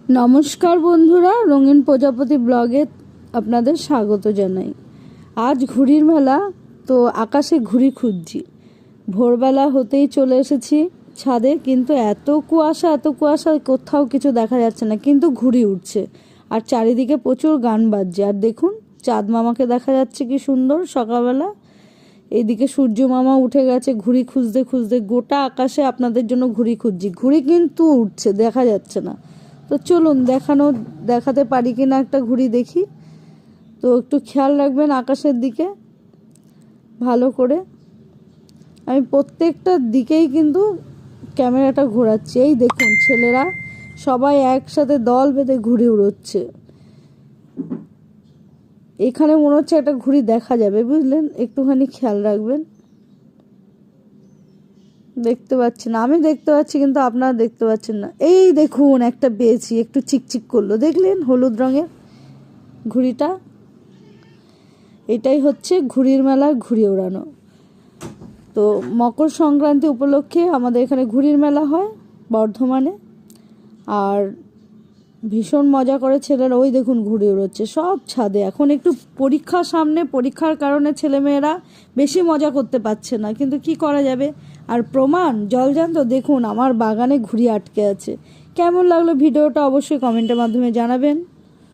নমস্কার বন্ধুরা, রঙিন প্রজাপতি ব্লগে আপনাদের স্বাগত জানাই। আজ ঘুড়ির মেলা, তো আকাশে ঘুড়ি খুঁজছি। ভোরবেলা হতেই চলে এসেছি ছাদে, কিন্তু এত কুয়াশা কোথাও কিছু দেখা যাচ্ছে না, কিন্তু ঘুড়ি উঠছে আর চারিদিকে প্রচুর গান বাজছে। আর দেখুন, চাঁদ মামাকে দেখা যাচ্ছে কি সুন্দর সকালবেলা। এইদিকে সূর্য মামা উঠে গেছে ঘুড়ি খুঁজতে খুঁজতে। গোটা আকাশে আপনাদের জন্য ঘুড়ি খুঁজছি, ঘুড়ি কিন্তু উঠছে, দেখা যাচ্ছে না। তো চলুন দেখাতে পারি কিনা একটা ঘুড়ি দেখি। তো একটু খেয়াল রাখবেন আকাশের দিকে ভালো করে। আমি প্রত্যেকটা দিকেই কিন্তু ক্যামেরাটা ঘোরাচ্ছি। এই দেখুন, ছেলেরা সবাই একসাথে দল বেঁধে ঘুড়ি উড়োচ্ছে। এখানে মনে হচ্ছে একটা ঘুড়ি দেখা যাবে, বুঝলেন? একটুখানি খেয়াল রাখবেন। দেখতে পাচ্ছি না, আমি দেখতে পাচ্ছি কিন্তু আপনারা দেখতে পাচ্ছেন না। এই দেখুন, একটা পেয়েছি, একটু চিকচিক করলো, দেখলেন? হলুদ রঙের ঘুড়িটা। এটাই হচ্ছে ঘুড়ির মেলার ঘুড়ি ওড়ানো। তো মকর সংক্রান্তি উপলক্ষে আমাদের এখানে ঘুড়ির মেলা হয় বর্ধমানে, আর ভীষণ মজা করে ছেলেরা। ওই দেখুন ঘুড়ি উড়োচ্ছে সব ছাদে। এখন একটু পরীক্ষা সামনে, পরীক্ষার কারণে ছেলেমেয়েরা বেশি মজা করতে পারছে না, কিন্তু কি করা যাবে। আর প্রমাণ জলজান্ত, দেখুন আমার বাগানে ঘুড়ি আটকে আছে। কেমন লাগলো ভিডিওটা অবশ্যই কমেন্টের মাধ্যমে জানাবেন।